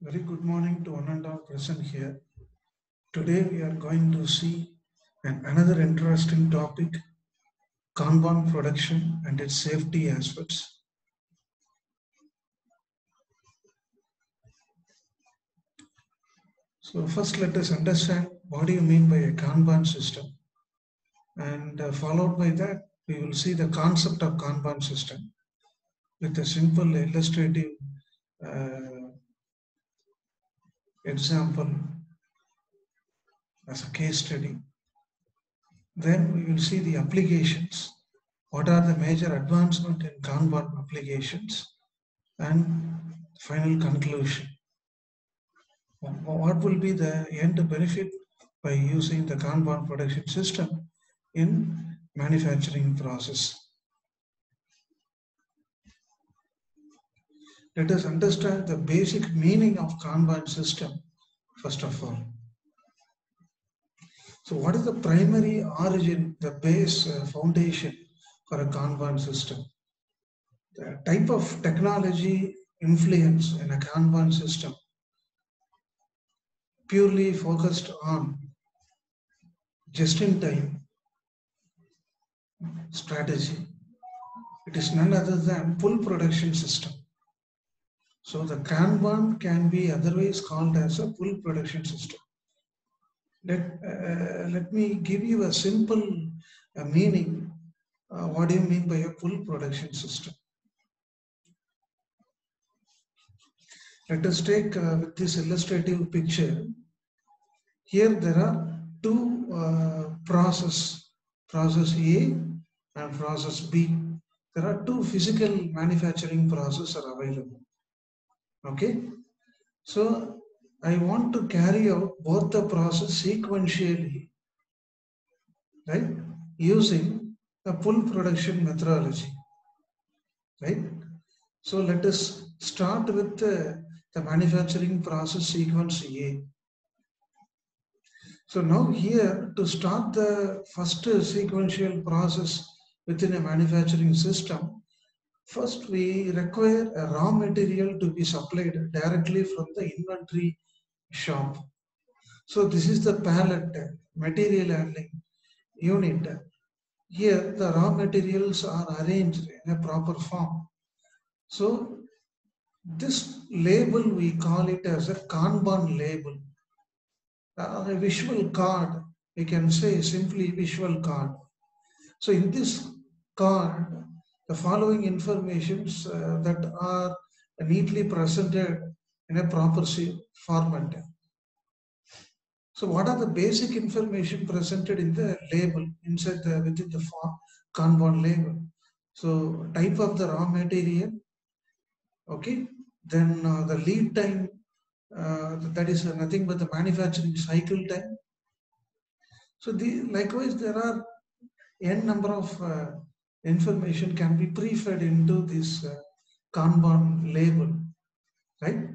Very good morning to one and all present here. Today we are going to see another interesting topic, Kanban production and its safety aspects. So first let us understand what do you mean by a Kanban system, and followed by that we will see the concept of Kanban system with a simple illustrative uh, example as a case study. Then we will see the applications. What are the major advancements in Kanban applications? And final conclusion. What will be the end benefit by using the Kanban production system in manufacturing process? Let us understand the basic meaning of Kanban system first of all. So what is the primary origin, the base foundation for a Kanban system? The type of technology influence in a Kanban system purely focused on just-in-time strategy. It is none other than full production system. So the Kanban can be otherwise called as a full production system. Let me give you a simple meaning. What do you mean by a full production system? Let us take with this illustrative picture. Here there are two process A and process B. There are two physical manufacturing processes are available. Okay, so I want to carry out both the process sequentially, right, using the full production methodology, right? So let us start with the manufacturing process sequence A. So now here to start the first sequential process within a manufacturing system, first we require a raw material to be supplied directly from the inventory shop. So this is the pallet material handling unit. Here the raw materials are arranged in a proper form. So this label we call it as a Kanban label. A visual card, we can say simply visual card. So in this card, the following informations that are neatly presented in a proper format. So what are the basic information presented in the label inside within the Kanban label? So type of the raw material, okay, then the lead time, that is nothing but the manufacturing cycle time. So likewise there are n number of information can be pre-fed into this Kanban label, right?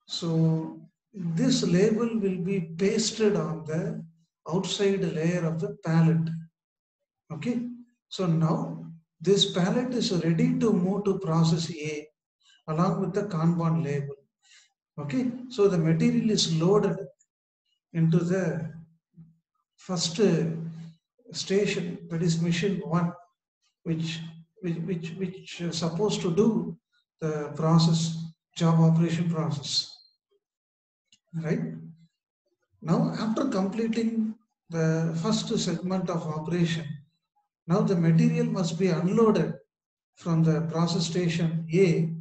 So this label will be pasted on the outside layer of the pallet. Okay. So now this pallet is ready to move to process A along with the Kanban label. Okay. So the material is loaded into the first station, that is machine 1, which is supposed to do the process, job operation process. Right? Now, after completing the first segment of operation, now the material must be unloaded from the process station A,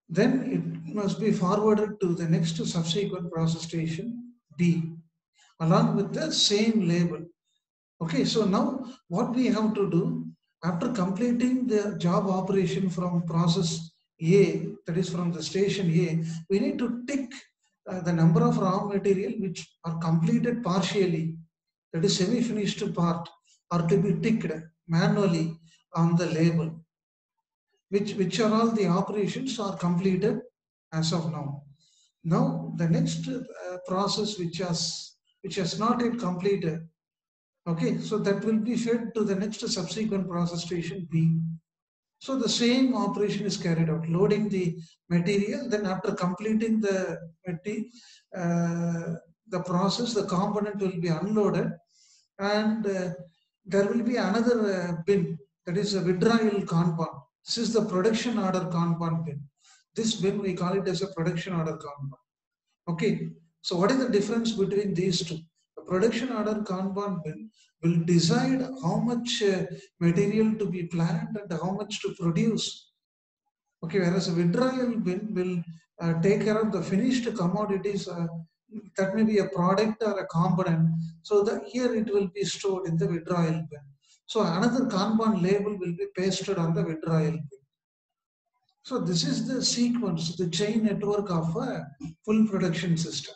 then it must be forwarded to the next subsequent process station B, along with the same label. Okay, so now what we have to do, after completing the job operation from process A, that is from the station A, we need to tick the number of raw material which are completed partially, that is semi-finished part, are to be ticked manually on the label, which are all the operations are completed as of now. Now the next process which has not yet completed, okay, so that will be fed to the next subsequent process station B. So the same operation is carried out, loading the material. Then after completing the process, the component will be unloaded, and there will be another bin, that is a withdrawal Kanban. This is the production order Kanban bin. This bin we call it as a production order Kanban. Okay, so what is the difference between these two? The production order Kanban bin will decide how much material to be planned and how much to produce. Okay, whereas a withdrawal bin will take care of the finished commodities. That may be a product or a component. So that here it will be stored in the withdrawal bin. So another Kanban label will be pasted on the withdrawal bin. So this is the sequence, the chain network of a full production system.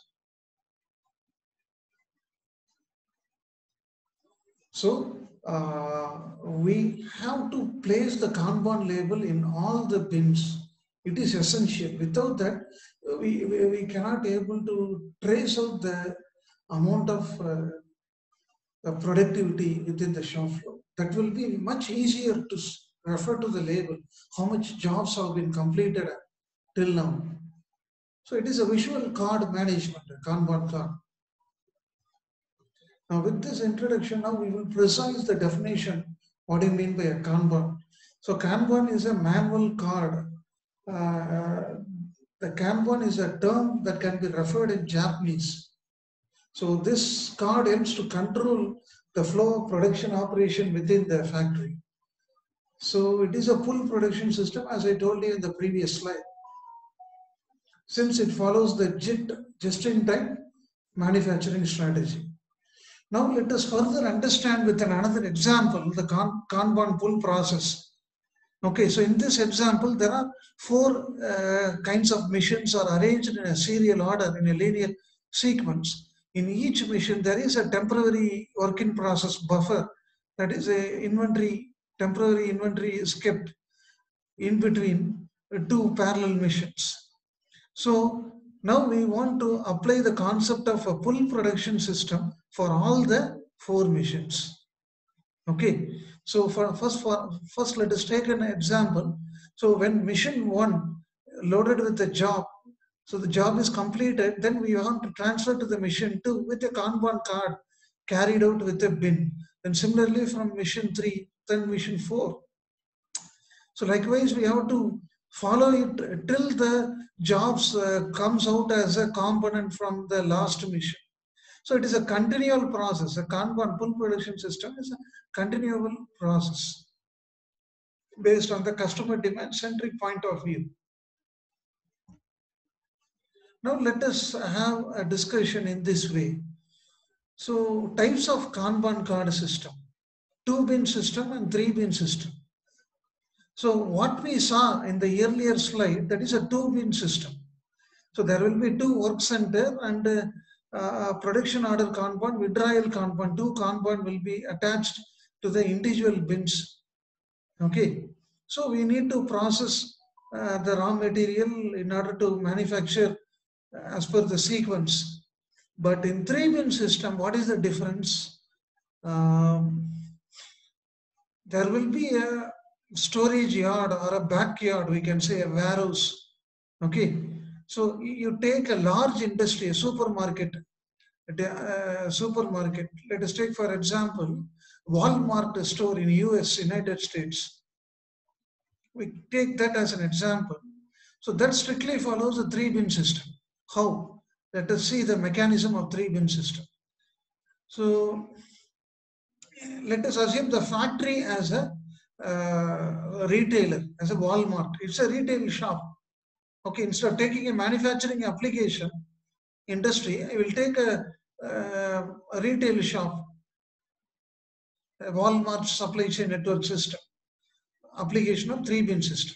So we have to place the Kanban label in all the bins. It is essential. Without that, we cannot able to trace out the amount of productivity within the shop floor. That will be much easier to refer to the label, how much jobs have been completed till now. So it is a visual card management, a Kanban card. Now with this introduction, now we will precise the definition. What do you mean by a Kanban? So Kanban is a manual card. The Kanban is a term that can be referred in Japanese. So this card helps to control the flow of production operation within the factory. So it is a full production system, as I told you in the previous slide. Since it follows the JIT, just-in-time manufacturing strategy. Now let us further understand with another example the Kanban pull process. Okay, so in this example, there are four kinds of machines are arranged in a serial order in a linear sequence. In each machine, there is a temporary work in process buffer, that is a temporary inventory is kept in between two parallel machines. So now we want to apply the concept of a full production system for all the four machines. Okay, so first let us take an example. So when machine 1 loaded with the job, so the job is completed, then we want to transfer to the machine 2 with a Kanban card carried out with a bin. And similarly from machine 3, then machine 4. So likewise, we have to follow it till the jobs comes out as a component from the last mission. So it is a continual process. A Kanban full production system is a continual process based on the customer demand centric point of view. Now let us have a discussion in this way. So types of Kanban card system, 2-bin system and 3-bin system. So what we saw in the earlier slide, that is a 2-bin system. So there will be 2 work center and production order Kanban, withdrawal Kanban, 2 Kanban will be attached to the individual bins. Okay, so we need to process the raw material in order to manufacture as per the sequence. But in 3-bin system, what is the difference? There will be a storage yard or a backyard, we can say a warehouse. Okay, so you take a large industry, a supermarket. Let us take for example Walmart store in US, United States. We take that as an example. So that strictly follows a 3-bin system. How? Let us see the mechanism of 3-bin system. So let us assume the factory as a retailer, as a Walmart. It's a retail shop. Okay, instead of taking a manufacturing application industry, I will take a retail shop, a Walmart supply chain network system, application of 3-bin system.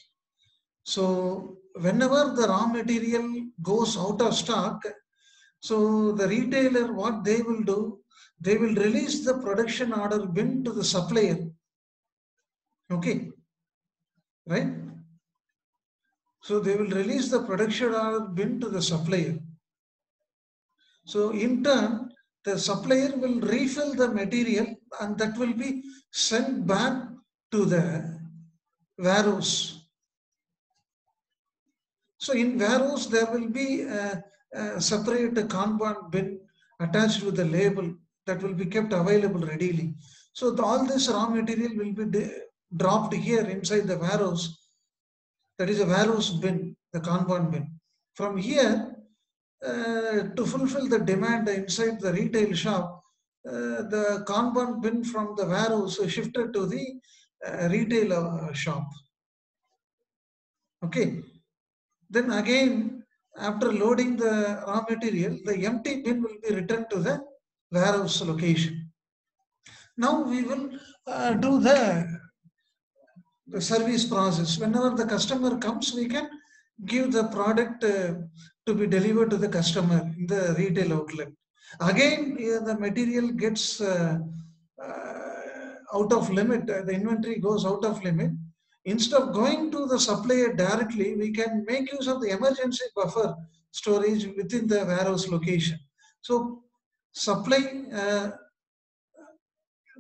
So whenever the raw material goes out of stock, so the retailer, what they will do, they will release the production order bin to the supplier. Okay, right? So they will release the production order bin to the supplier. So in turn, the supplier will refill the material and that will be sent back to the warehouse. So in warehouse, there will be a separate Kanban bin attached with the label that will be kept available readily. So all this raw material will be dropped here inside the warehouse. That is a warehouse bin, the Kanban bin. From here, to fulfill the demand inside the retail shop, the Kanban bin from the warehouse is shifted to the retail shop. Okay. Then again, after loading the raw material, the empty bin will be returned to the warehouse location. Now we will do the service process. Whenever the customer comes, we can give the product to be delivered to the customer in the retail outlet. Again, the material gets out of limit, the inventory goes out of limit. Instead of going to the supplier directly, we can make use of the emergency buffer storage within the warehouse location. So supply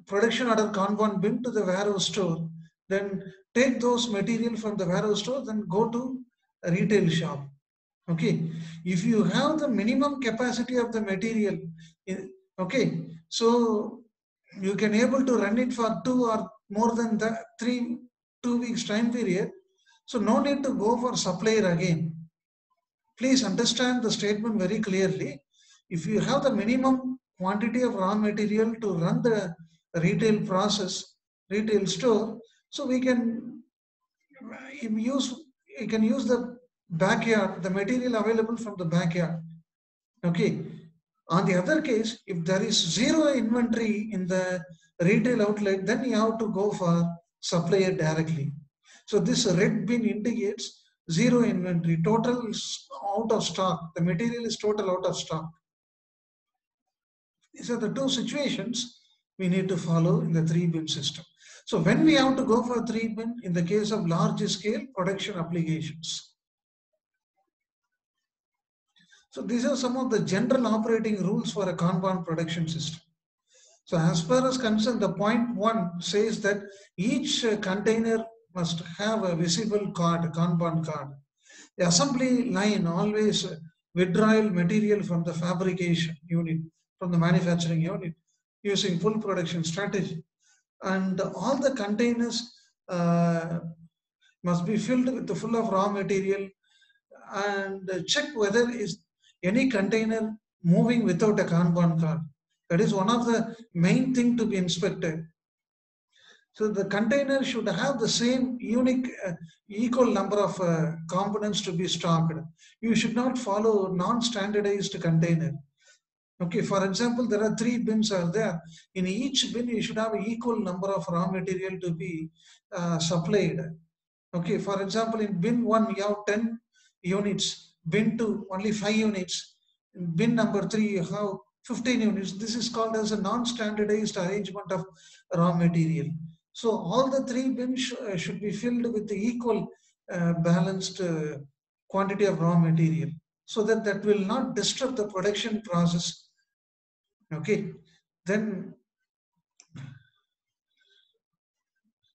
production order Kanban bin to the warehouse store, then take those material from the warehouse store, then go to a retail shop. Okay, if you have the minimum capacity of the material, okay, so you can able to run it for 2 or more than the 2 weeks time period. So no need to go for supplier again. Please understand the statement very clearly. If you have the minimum quantity of raw material to run the retail process, retail store, so we can use the backyard, the material available from the backyard. Okay. On the other case, if there is zero inventory in the retail outlet, then you have to go for supplier directly. So this red bin indicates zero inventory, total out of stock. The material is total out of stock. These are the two situations we need to follow in the 3-bin system. So when we have to go for 3-bin in the case of large scale production applications. So these are some of the general operating rules for a Kanban production system. So as far as concerned, the point 1 says that each container must have a visible card, Kanban card. The assembly line always withdrawal material from the fabrication unit, from the manufacturing unit, using full production strategy. And all the containers must be filled with the full of raw material and check whether is any container moving without a Kanban card. That is one of the main thing to be inspected. So the container should have the same unique, equal number of components to be stocked. You should not follow non-standardized container. Okay, for example, there are 3 bins are there. In each bin, you should have equal number of raw material to be supplied. Okay, for example, in bin 1, you have 10 units. Bin 2, only 5 units. In bin number 3, you have 15 units. This is called as a non-standardized arrangement of raw material. So all the 3 bins should be filled with the equal balanced quantity of raw material, so that will not disrupt the production process. Okay, then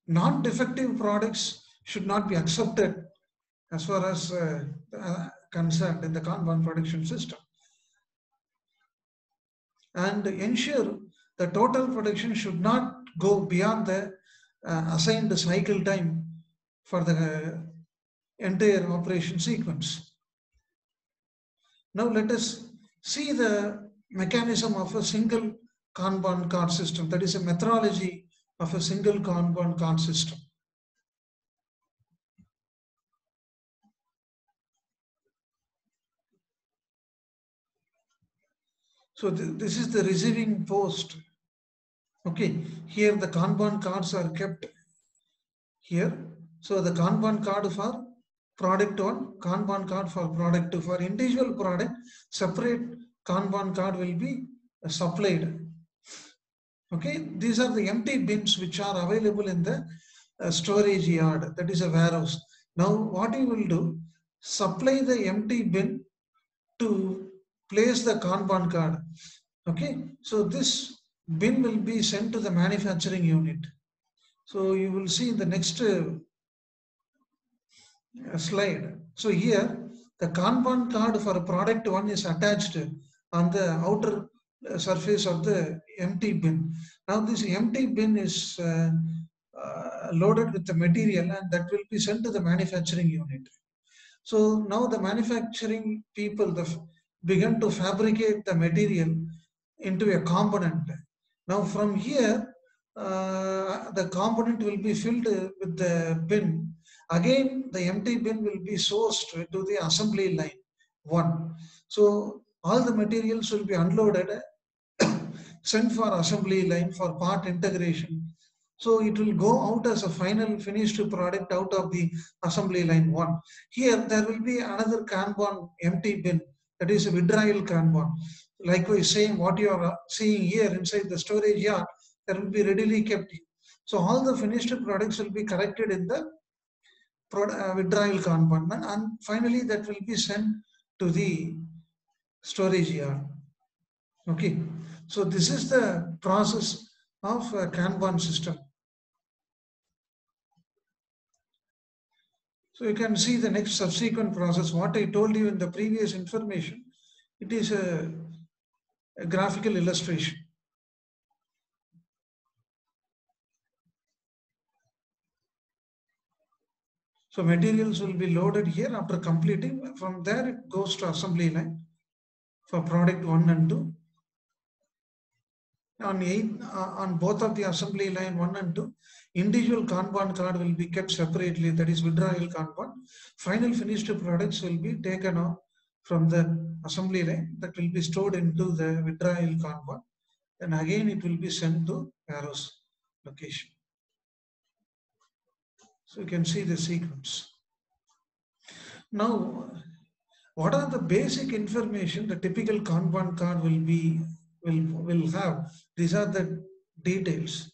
non-defective products should not be accepted as far as concerned in the Kanban production system. And ensure the total production should not go beyond the assigned cycle time for the entire operation sequence. Now let us see the mechanism of a single Kanban card system. That is a methodology of a single Kanban card system. So this is the receiving post. Okay, here the Kanban cards are kept here. So the Kanban card for product 1, Kanban card for product 2. For individual product, separate Kanban card will be supplied. Okay, these are the empty bins which are available in the storage yard, that is a warehouse. Now what you will do, supply the empty bin to place the Kanban card. Okay, so this bin will be sent to the manufacturing unit. So you will see in the next slide. So here the Kanban card for product 1 is attached on the outer surface of the empty bin. Now this empty bin is loaded with the material, and that will be sent to the manufacturing unit. So now the manufacturing people began to fabricate the material into a component. Now from here, the component will be filled with the bin. Again, the empty bin will be sourced to the assembly line 1. So all the materials will be unloaded, sent for assembly line for part integration. So it will go out as a final finished product out of the assembly line 1. Here there will be another Kanban empty bin, that is a withdrawal Kanban. Likewise, same what you are seeing here inside the storage yard, there will be readily kept. So all the finished products will be collected in the withdrawal Kanban, and finally that will be sent to the storage yard. Okay, so this is the process of a Kanban system. So you can see the next subsequent process. What I told you in the previous information, it is a graphical illustration. So materials will be loaded here after completing. From there it goes to assembly line for product 1 and 2. On both of the assembly line 1 and 2, individual Kanban card will be kept separately, that is withdrawal Kanban. Final finished products will be taken off from the assembly line, that will be stored into the withdrawal Kanban. Then again it will be sent to warehouse location. So you can see the sequence. Now, what are the basic information the typical Kanban card will have? These are the details.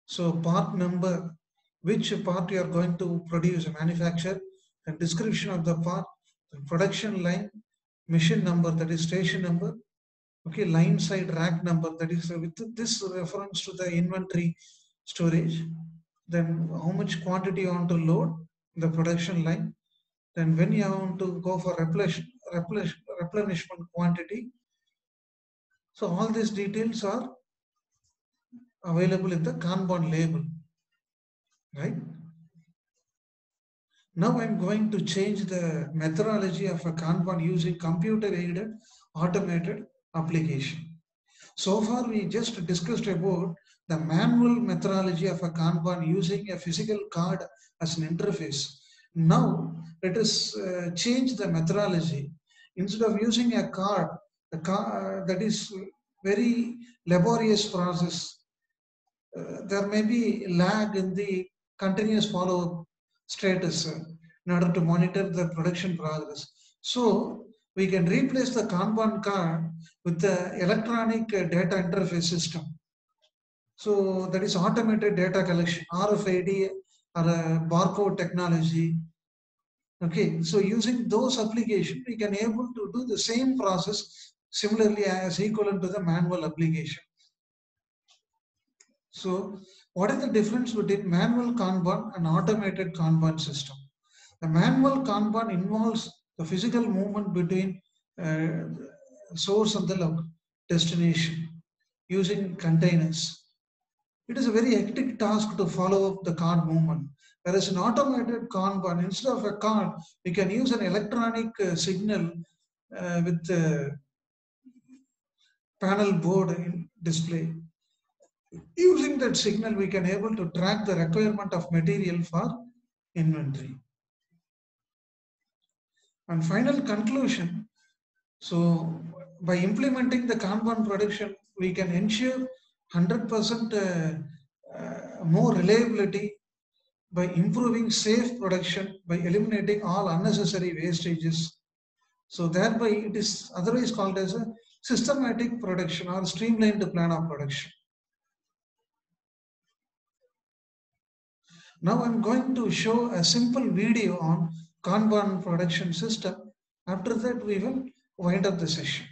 So part number, which part you are going to produce, manufacture, and description of the part, the production line, machine number, that is station number, okay, line side rack number, that is with this reference to the inventory storage, then how much quantity you want to load the production line, then when you want to go for replenishment quantity. So all these details are available in the Kanban label, right? Now I'm going to change the methodology of a Kanban using computer-aided automated application. So far, we just discussed about the manual methodology of a Kanban using a physical card as an interface. Now, let us change the methodology. Instead of using a card, that is very laborious process. There may be lag in the continuous follow-up status in order to monitor the production progress. So we can replace the Kanban card with the electronic data interface system. So that is automated data collection, RFID or barcode technology. Okay, so using those applications, we can able to do the same process similarly as equivalent to the manual application. So what is the difference between manual Kanban and automated Kanban system? The manual Kanban involves the physical movement between source and the destination using containers. It is a very hectic task to follow up the card movement. Whereas in automated Kanban, instead of a card, we can use an electronic signal with the panel board in display. Using that signal, we can able to track the requirement of material for inventory. And final conclusion, so by implementing the Kanban production, we can ensure 100% more reliability by improving safe production, by eliminating all unnecessary wastages. So thereby it is otherwise called as a systematic production or streamlined plan of production. Now I'm going to show a simple video on Kanban production system. After that, we will wind up the session.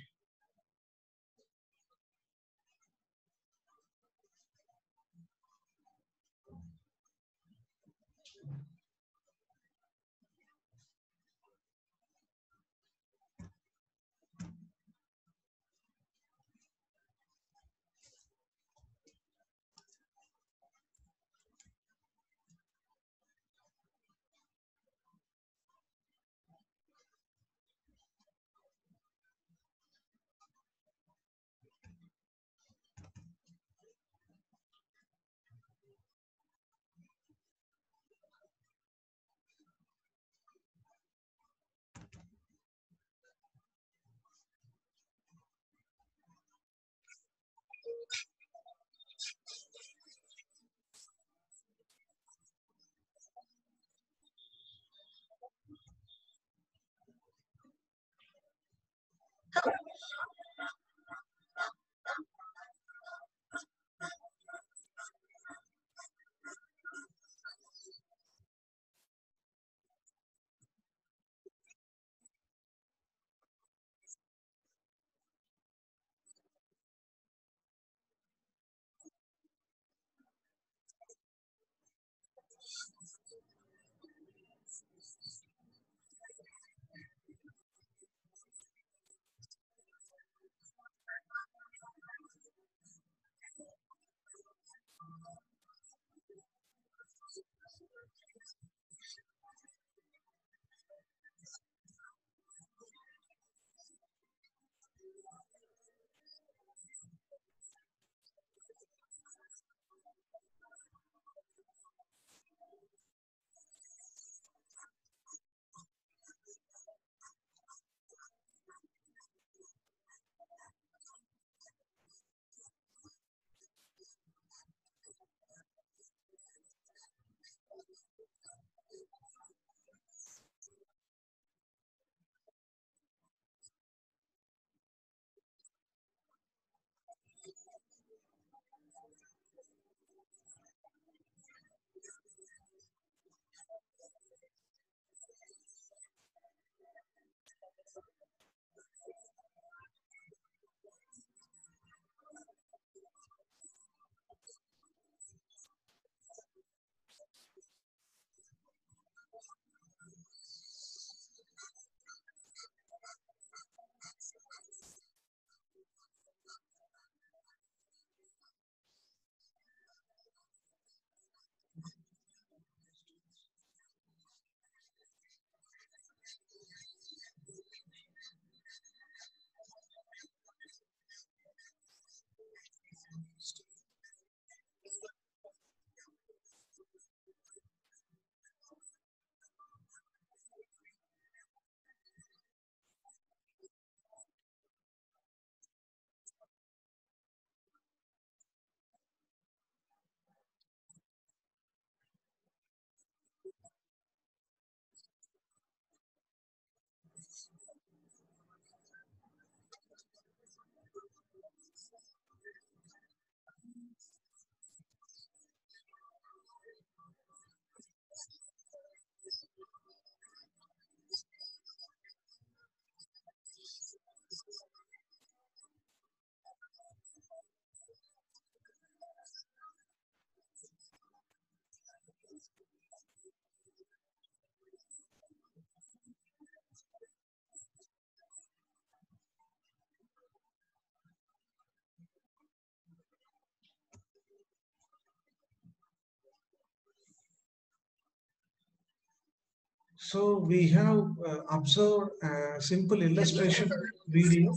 So we have observed a simple illustration video.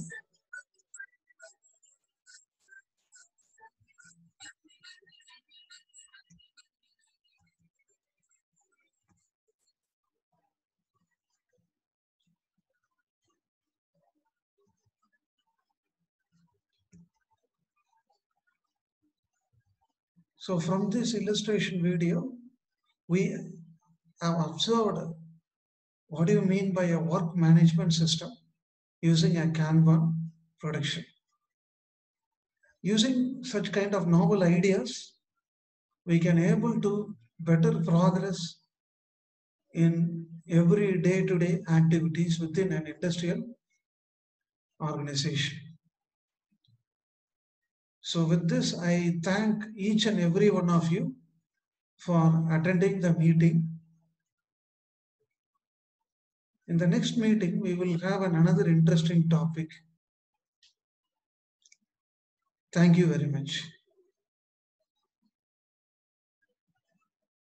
So from this illustration video, we have observed what do you mean by a work management system using a Kanban production. Using such kind of novel ideas, we can able to better progress in every day-to-day activities within an industrial organization. So with this, I thank each and every one of you for attending the meeting. In the next meeting, we will have another interesting topic. Thank you very much.